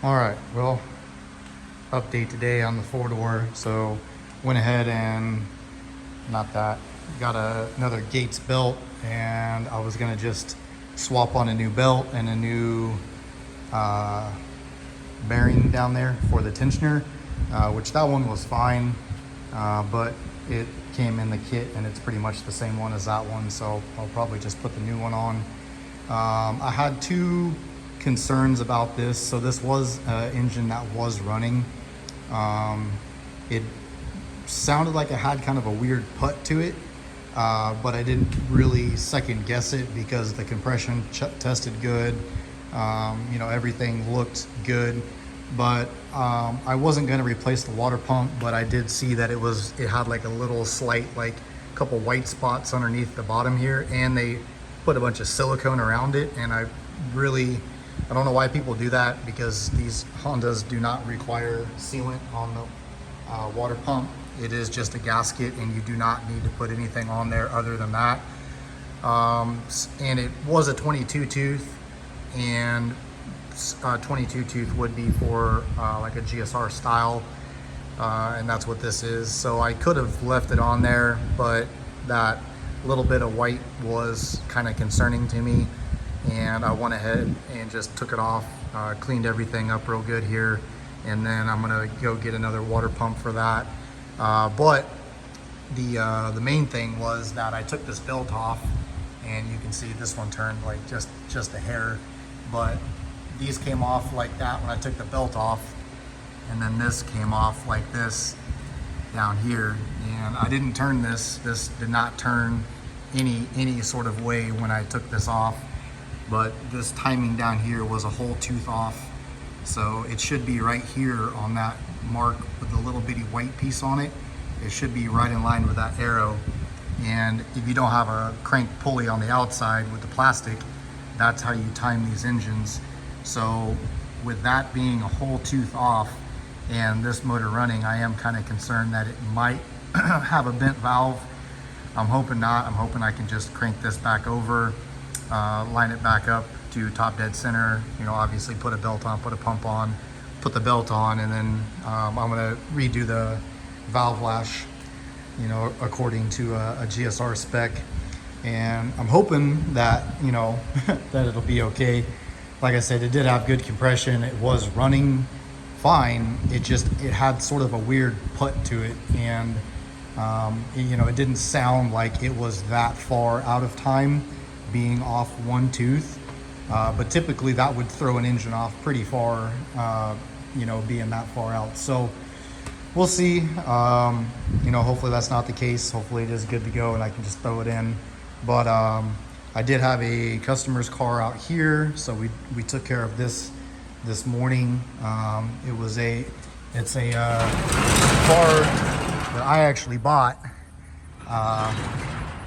All right, well, update today on the four-door. So went ahead and got another Gates belt, and I was gonna just swap on a new belt and a new uh, bearing down there for the tensioner, which that one was fine, but it came in the kit and it's pretty much the same one as that one, so I'll probably just put the new one on. I had two concerns about this. So this was an engine that was running. It sounded like it had kind of a weird put to it, but I didn't really second guess it because the compression tested good. Everything looked good, but I wasn't going to replace the water pump, but I did see that it had like a little slight, like a couple white spots underneath the bottom here, and they put a bunch of silicone around it. And I don't know why people do that, because these Hondas do not require sealant on the water pump. It is just a gasket, and you do not need to put anything on there other than that. And it was a 22 tooth, and 22 tooth would be for like a GSR style, and that's what this is. So I could have left it on there, but that little bit of white was kind of concerning to me, and I went ahead and just took it off, cleaned everything up real good here, and then I'm gonna go get another water pump for that. But the main thing was that I took this belt off, and you can see this one turned like just a hair, but these came off like that when I took the belt off, and then this came off like this down here, and I didn't turn this. This did not turn any sort of way when I took this off, but this timing down here was a whole tooth off. So it should be right here on that mark with the little bitty white piece on it. It should be right in line with that arrow. And if you don't have a crank pulley on the outside with the plastic, that's how you time these engines. So with that being a whole tooth off and this motor running, I am kind of concerned that it might have a bent valve. I'm hoping not. I'm hoping I can just crank this back over, line it back up to top dead center, obviously put a belt on, put a pump on, put the belt on, and then I'm gonna redo the valve lash, according to a GSR spec. And I'm hoping that, that it'll be okay. Like I said, it did have good compression. It was running fine. It had sort of a weird put to it, and it didn't sound like it was that far out of time being off one tooth, but typically that would throw an engine off pretty far, being that far out. So we'll see. Hopefully that's not the case. Hopefully it is good to go and I can just throw it in. But I did have a customer's car out here, so we took care of this morning. It's a car that I actually bought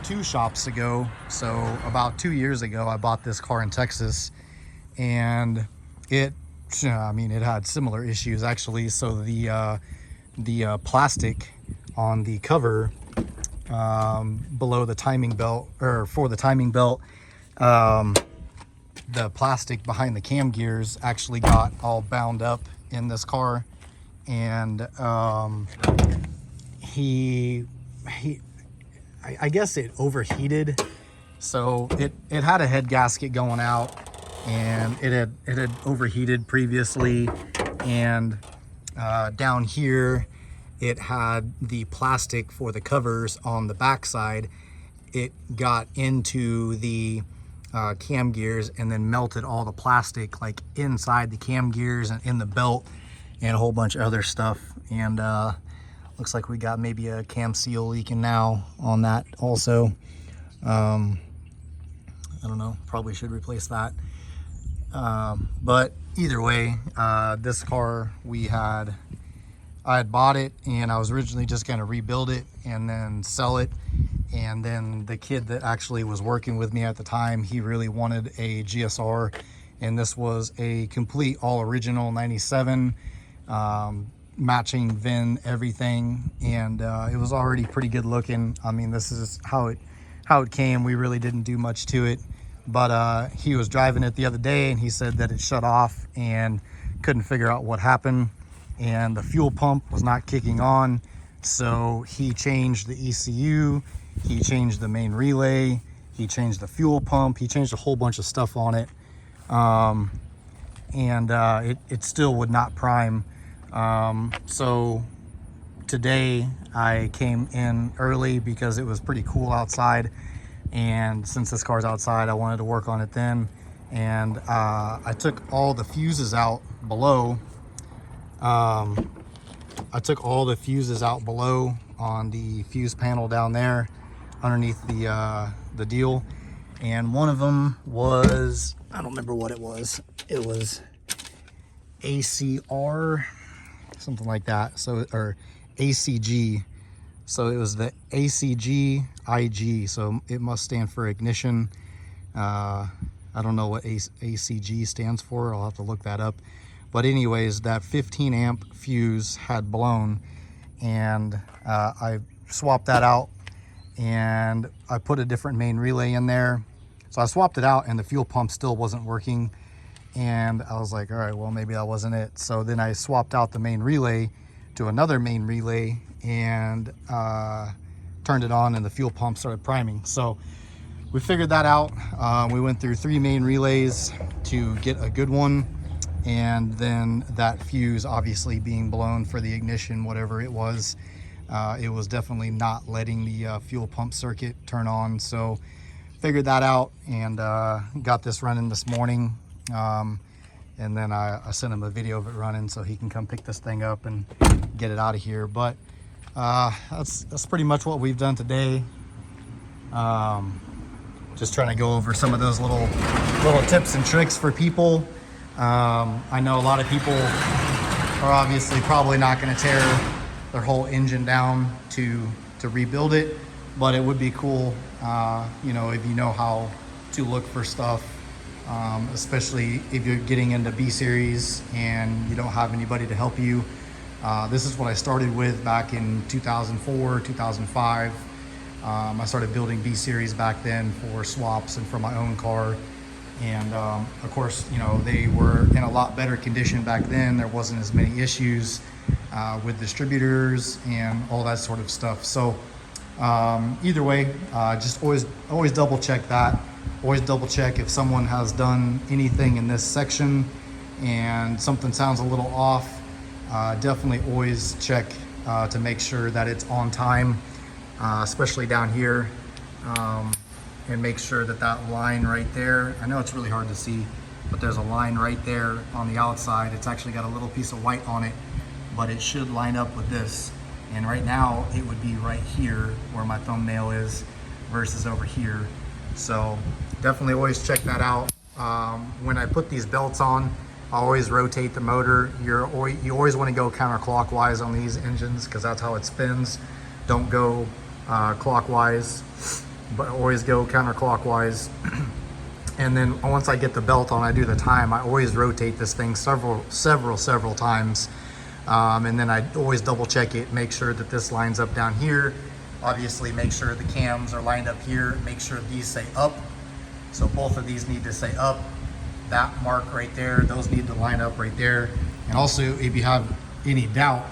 2 shops ago. So about 2 years ago, I bought this car in Texas, and it had similar issues actually. So the plastic on the cover below the timing belt, or for the timing belt, the plastic behind the cam gears actually got all bound up in this car, and I guess it overheated. So it had a head gasket going out, and it had overheated previously, and down here it had the plastic for the covers on the backside. It got into the cam gears and then melted all the plastic like inside the cam gears and in the belt and a whole bunch of other stuff. And looks like we got maybe a cam seal leaking now on that also. I don't know, probably should replace that. But either way, this car I had bought it, and I was originally just going to rebuild it and then sell it. And then the kid that actually was working with me at the time, he really wanted a GSR, and this was a complete all original 97, matching VIN, everything, and it was already pretty good looking. I mean, this is how it came. We really didn't do much to it, but he was driving it the other day, and he said that it shut off and couldn't figure out what happened, and the fuel pump was not kicking on. So he changed the ECU, he changed the main relay, he changed the fuel pump, he changed a whole bunch of stuff on it. It still would not prime. So today I came in early because it was pretty cool outside, and since this car's outside, I wanted to work on it then. And I took all the fuses out below. I took all the fuses out below on the fuse panel down there underneath the deal, and one of them was, I don't remember what it was. It was ACR, something like that. So, or ACG. So it was the ACG IG. So it must stand for ignition. I don't know what ACG stands for. I'll have to look that up. But anyways, that 15 amp fuse had blown, and I swapped that out, and I put a different main relay in there. So I swapped it out, and the fuel pump still wasn't working. And I was like, all right, well, maybe that wasn't it. So then I swapped out the main relay to another main relay and turned it on, and the fuel pump started priming. So we figured that out. We went through 3 main relays to get a good one. And then that fuse obviously being blown for the ignition, whatever it was definitely not letting the fuel pump circuit turn on. So figured that out, and got this running this morning. And then I sent him a video of it running so he can come pick this thing up and get it out of here. But that's pretty much what we've done today. Just trying to go over some of those little tips and tricks for people. I know a lot of people are obviously probably not going to tear their whole engine down to rebuild it, but it would be cool, you know, if you know how to look for stuff, especially if you're getting into B series and you don't have anybody to help you. This is what I started with back in 2004, 2005. I started building B series back then for swaps and for my own car. And of course, you know, they were in a lot better condition back then. There wasn't as many issues with distributors and all that sort of stuff. So either way, just always double check that. Always double check if someone has done anything in this section and something sounds a little off. Definitely always check to make sure that it's on time, especially down here. And make sure that that line right there, I know it's really hard to see, but there's a line right there on the outside. It's actually got a little piece of white on it, but it should line up with this. And right now it would be right here where my thumbnail is versus over here. So definitely always check that out. When I put these belts on, I always rotate the motor. You always want to go counterclockwise on these engines because that's how it spins. Don't go clockwise, but always go counterclockwise. And then once I get the belt on, I do the time. I always rotate this thing several times. And then I always double check it, make sure that this lines up down here. Obviously make sure the cams are lined up here. Make sure these say up. So both of these need to say up. That mark right there, those need to line up right there. And also if you have any doubt,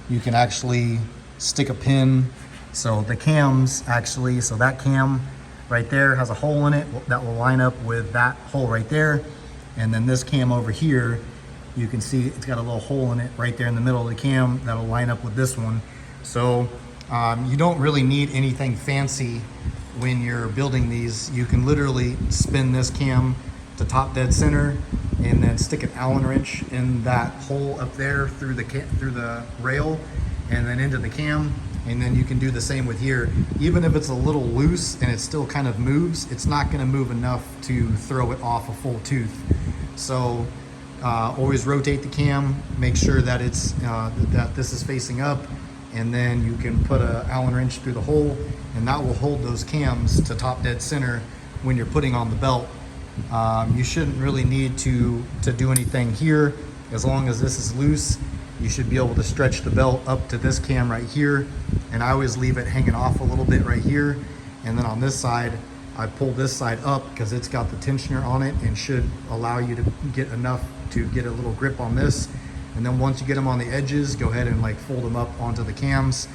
you can actually stick a pin. So the cams actually, so that cam right there has a hole in it that will line up with that hole right there. And then this cam over here, you can see it's got a little hole in it right there in the middle of the cam that'll line up with this one. So you don't really need anything fancy when you're building these. You can literally spin this cam to top dead center and then stick an Allen wrench in that hole up there through the rail and then into the cam. And then you can do the same with here. Even if it's a little loose and it still kind of moves, it's not gonna move enough to throw it off a full tooth. So always rotate the cam, make sure that it's that this is facing up, and then you can put an Allen wrench through the hole, and that will hold those cams to top dead center when you're putting on the belt. You shouldn't really need to do anything here. As long as this is loose, you should be able to stretch the belt up to this cam right here. And I always leave it hanging off a little bit right here. And then on this side, I pull this side up because it's got the tensioner on it and should allow you to get enough to get a little grip on this. And then once you get them on the edges, go ahead and like fold them up onto the cams,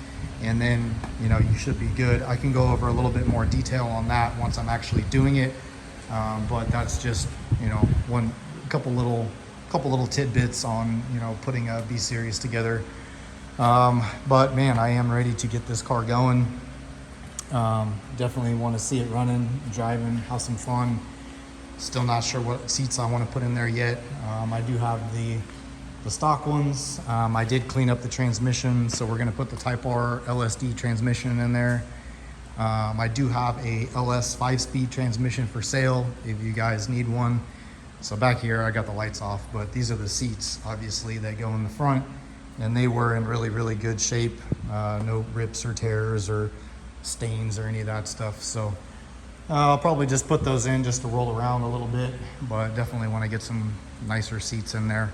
and then, you know, you should be good. I can go over a little bit more detail on that once I'm actually doing it. But that's just, you know, couple little tidbits on, you know, putting a B series together. But man, I am ready to get this car going. Definitely want to see it running, driving, have some fun. Still not sure what seats I want to put in there yet. I do have the stock ones. I did clean up the transmission, so we're going to put the Type R LSD transmission in there. I do have a LS 5-speed transmission for sale if you guys need one. So back here, I got the lights off, but these are the seats, obviously, that go in the front, and they were in really, really good shape. No rips or tears or stains or any of that stuff. So I'll probably just put those in just to roll around a little bit, but definitely want to get some nicer seats in there.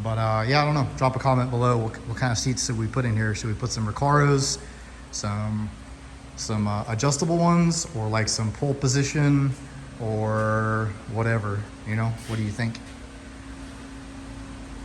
But yeah, I don't know. Drop a comment below. What kind of seats should we put in here? Should we put some Recaros, some adjustable ones, or like some pole position, or whatever? You know, what do you think?